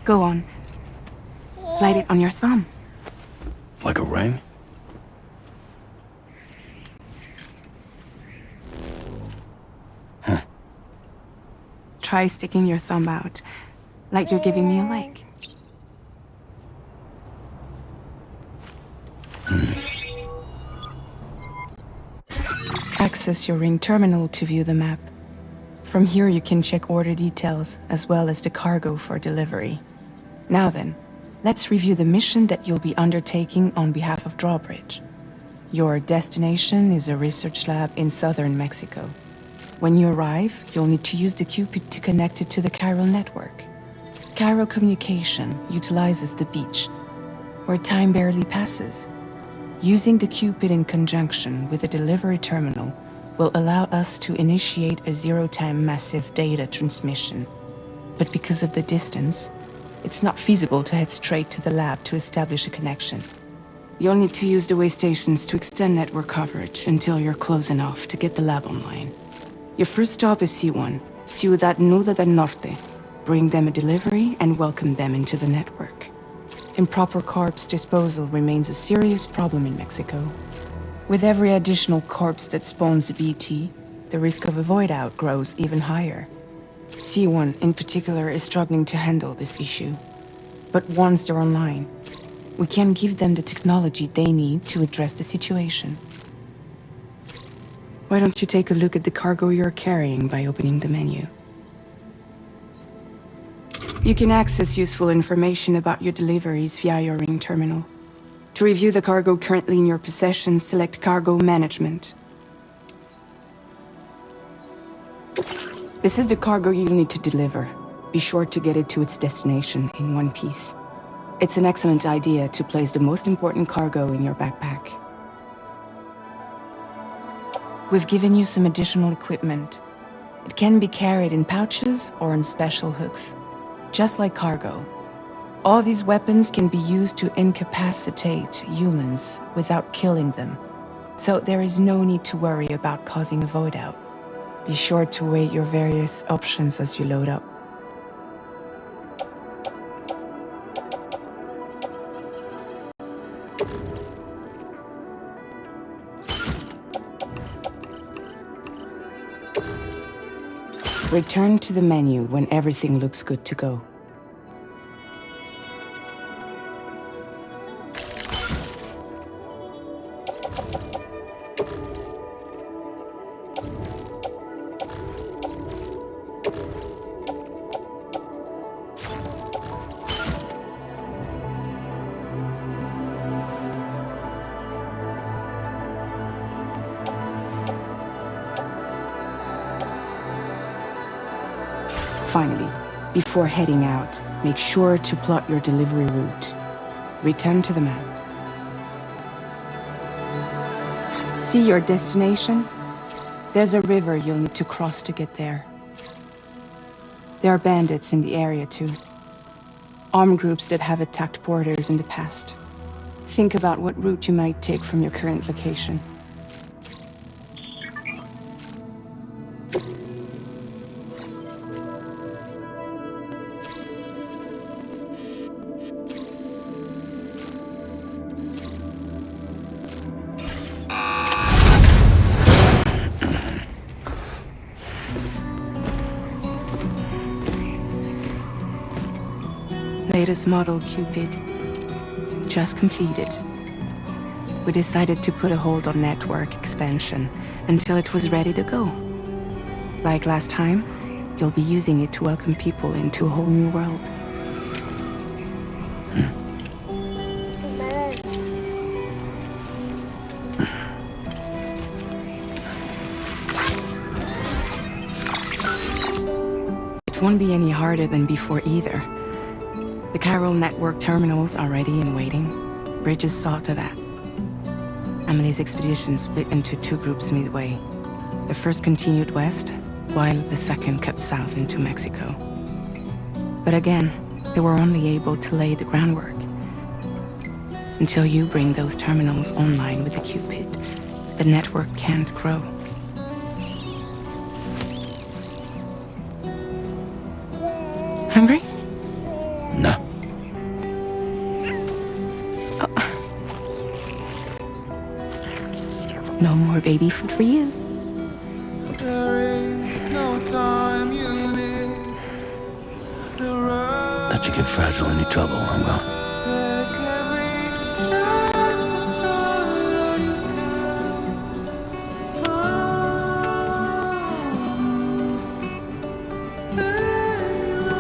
Go on. Slide it on your thumb. Like a ring? Huh. Try sticking your thumb out, like you're giving me a like. Access your ring terminal to view the map. From here you can check order details, as well as the cargo for delivery. Now then, let's review the mission that you'll be undertaking on behalf of Drawbridge. Your destination is a research lab in southern Mexico. When you arrive, you'll need to use the Cupid to connect it to the Chiral network. Chiral communication utilizes the beach, where time barely passes. Using the Cupid in conjunction with a delivery terminal will allow us to initiate a zero-time massive data transmission. But because of the distance, it's not feasible to head straight to the lab to establish a connection. You'll need to use the way stations to extend network coverage until you're close enough to get the lab online. Your first stop is C1, Ciudad Nuda del Norte. Bring them a delivery and welcome them into the network. Improper corpse disposal remains a serious problem in Mexico. With every additional corpse that spawns a BT, the risk of a void out grows even higher. C1 in particular is struggling to handle this issue. But once they're online, we can give them the technology they need to address the situation. Why don't you take a look at the cargo you're carrying by opening the menu? You can access useful information about your deliveries via your ring terminal. To review the cargo currently in your possession, select Cargo Management. This is the cargo you'll need to deliver. Be sure to get it to its destination in one piece. It's an excellent idea to place the most important cargo in your backpack. We've given you some additional equipment. It can be carried in pouches or on special hooks, just like cargo. All these weapons can be used to incapacitate humans without killing them, so there is no need to worry about causing a void out. Be sure to weigh your various options as you load up. Return to the menu when everything looks good to go. Finally, before heading out, make sure to plot your delivery route. Return to the map. See your destination? There's a river you'll need to cross to get there. There are bandits in the area too. Armed groups that have attacked borders in the past. Think about what route you might take from your current location. Latest model Cupid, just completed. We decided to put a hold on network expansion until it was ready to go. Like last time, you'll be using it to welcome people into a whole new world. It won't be any harder than before either. The Chiral network terminals are ready and waiting. Bridges saw to that. Emily's expedition split into two groups midway. The first continued west, while the second cut south into Mexico. But again, they were only able to lay the groundwork. Until you bring those terminals online with the Cupid, the network can't grow. Hungry? No. No more baby food for you. Let you get fragile any trouble, I'm gone.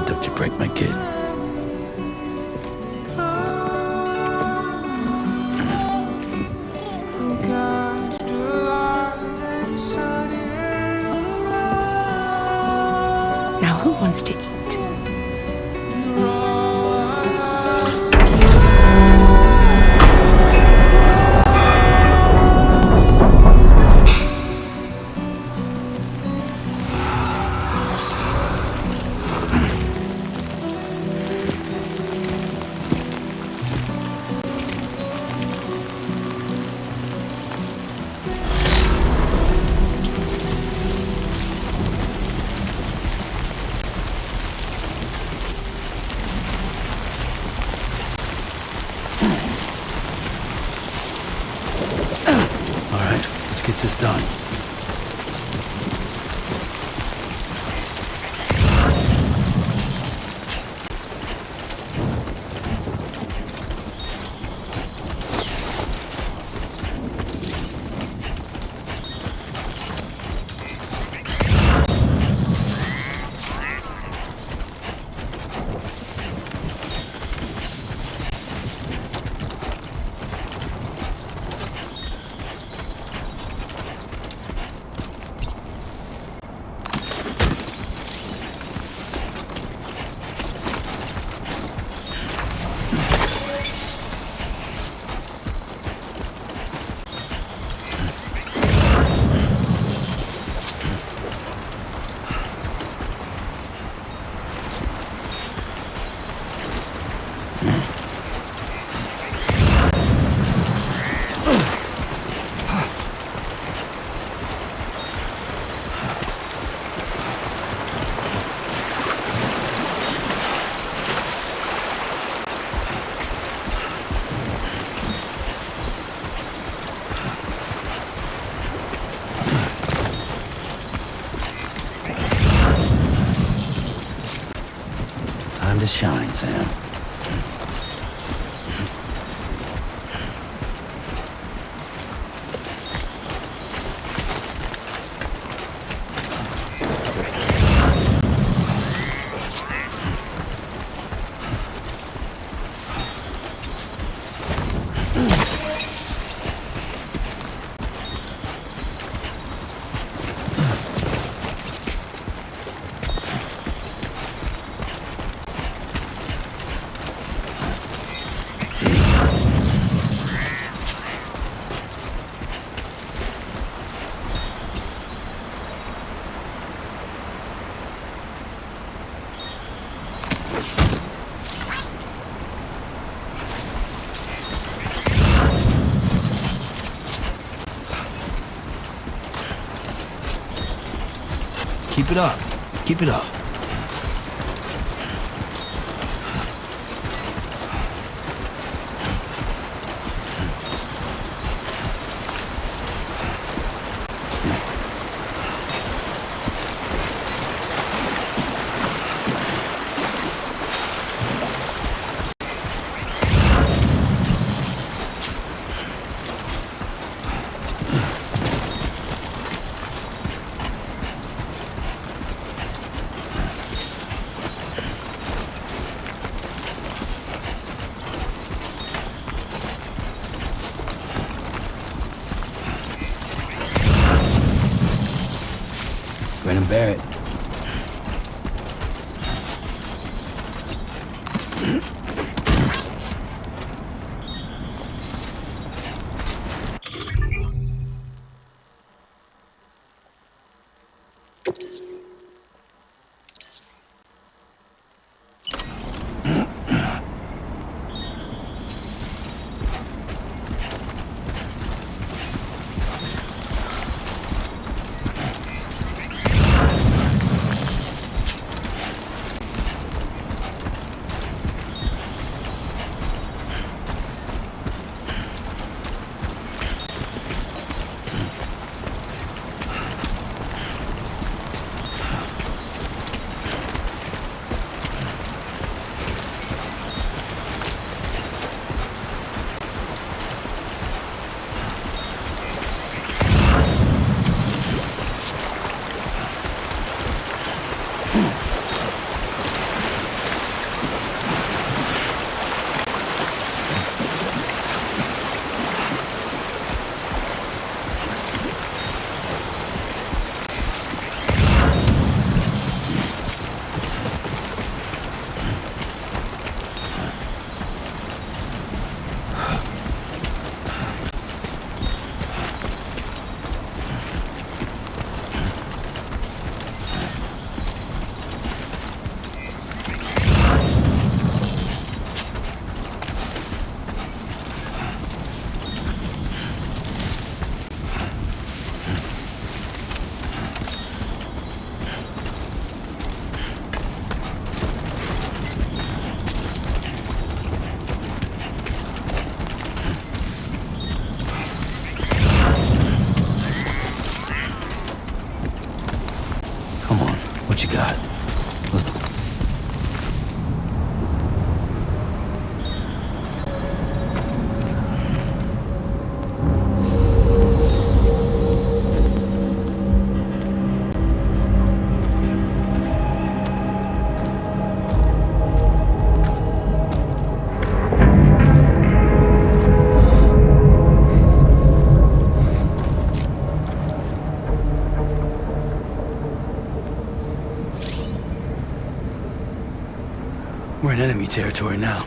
Don't you break my kid. Now who wants to eat? All right, let's get this done. Time to shine, Sam. Keep it up. Keep it up. Grin and bear it. What you got? We're in enemy territory now.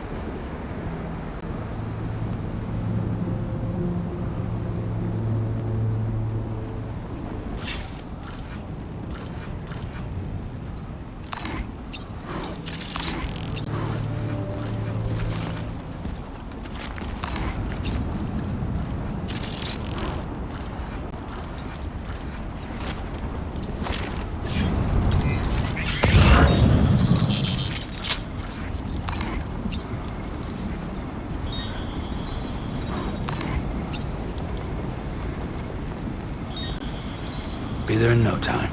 Be there in no time.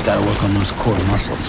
Gotta work on those core muscles.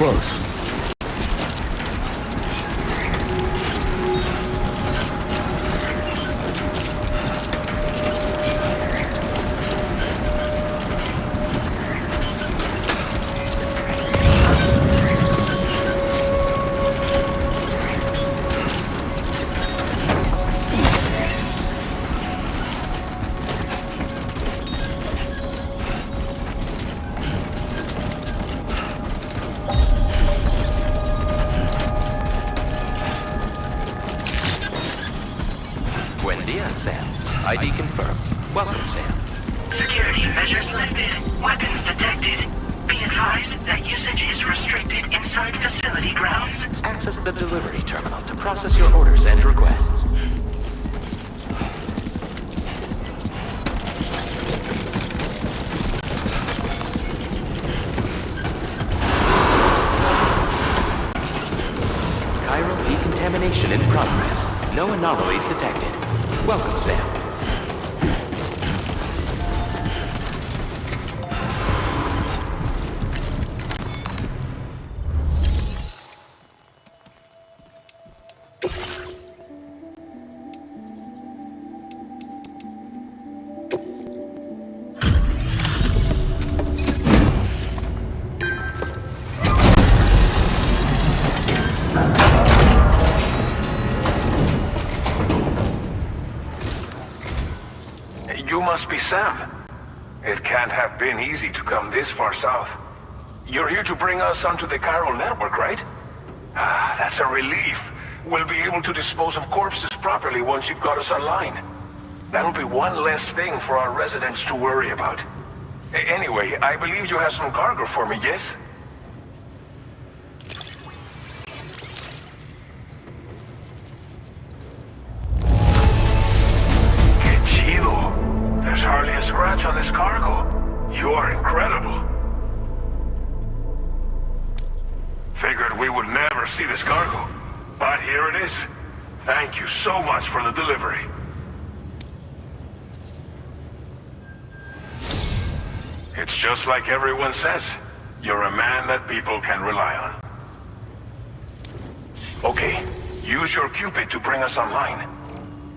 close. Buen dia, Sam. ID confirmed. Welcome, Sam. Security measures lifted. Weapons detected. Be advised that usage is restricted inside facility grounds. Access the delivery terminal to process your orders and requests. Chiral decontamination in progress. No anomalies detected. Welcome, Sam. You must be Sam. It can't have been easy to come this far south. You're here to bring us onto the Chiral network, right? Ah, that's a relief. We'll be able to dispose of corpses properly once you've got us online. That'll be one less thing for our residents to worry about. Anyway, I believe you have some cargo for me, yes? Que chido. There's hardly a scratch on this cargo. You are incredible. Figured we would never see this cargo. But here it is. Thank you so much for the delivery. It's just like everyone says. You're a man that people can rely on. Okay, use your Cupid to bring us online.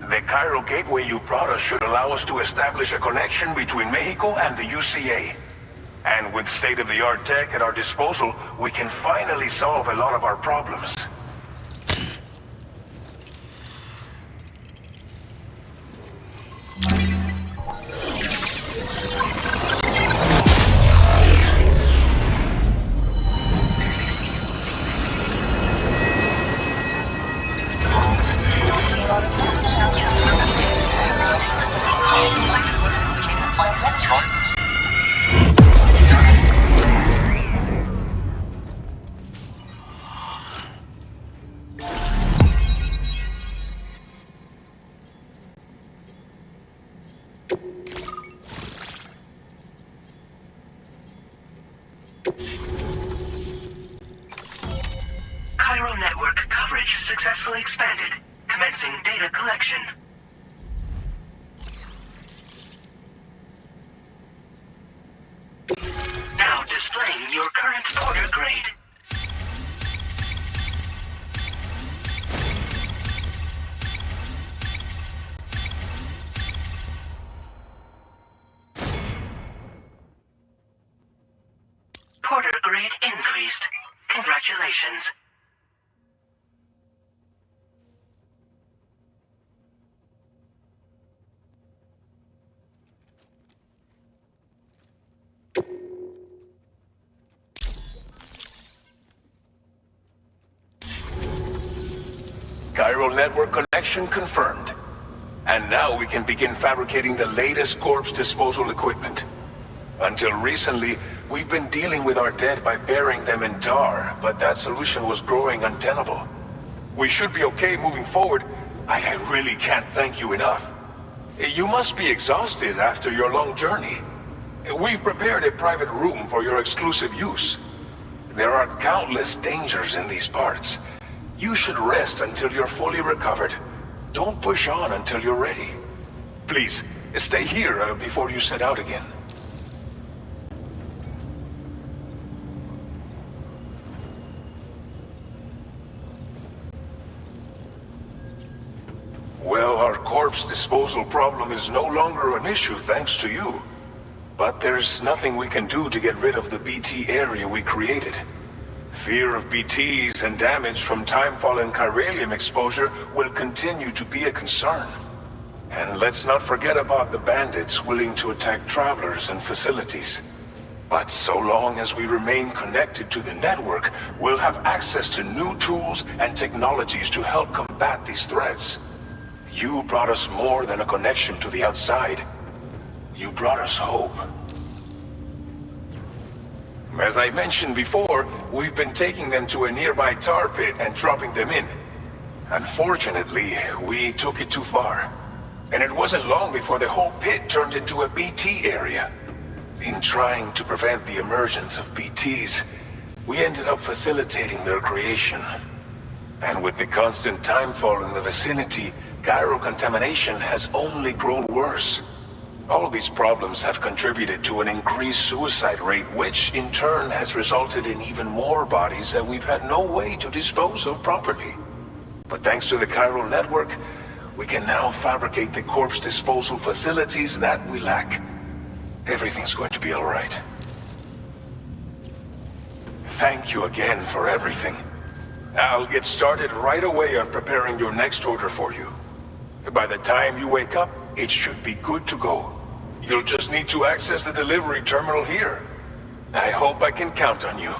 The Chiral gateway you brought us should allow us to establish a connection between Mexico and the UCA. And with state-of-the-art tech at our disposal, we can finally solve a lot of our problems. Chiral network coverage successfully expanded. Commencing data collection. Now displaying your current order grade. Porter grade increased. Congratulations. Chiral network connection confirmed. And now we can begin fabricating the latest corpse disposal equipment. Until recently, we've been dealing with our dead by burying them in tar, but that solution was growing untenable. We should be okay moving forward. I really can't thank you enough. You must be exhausted after your long journey. We've prepared a private room for your exclusive use. There are countless dangers in these parts. You should rest until you're fully recovered. Don't push on until you're ready. Please, stay here before you set out again. our corpse disposal problem is no longer an issue thanks to you. But there's nothing we can do to get rid of the BT area we created. Fear of BTs and damage from timefall and chiralium exposure will continue to be a concern. And let's not forget about the bandits willing to attack travelers and facilities. But so long as we remain connected to the network, we'll have access to new tools and technologies to help combat these threats. You brought us more than a connection to the outside. You brought us hope. As I mentioned before, we've been taking them to a nearby tar pit and dropping them in. Unfortunately, we took it too far. And it wasn't long before the whole pit turned into a BT area. In trying to prevent the emergence of BTs, we ended up facilitating their creation. And with the constant timefall in the vicinity, chiral contamination has only grown worse. All these problems have contributed to an increased suicide rate, which in turn has resulted in even more bodies that we've had no way to dispose of properly. But thanks to the chiral network, we can now fabricate the corpse disposal facilities that we lack. Everything's going to be all right. Thank you again for everything. I'll get started right away on preparing your next order for you. By the time you wake up, it should be good to go. You'll just need to access the delivery terminal here. I hope I can count on you.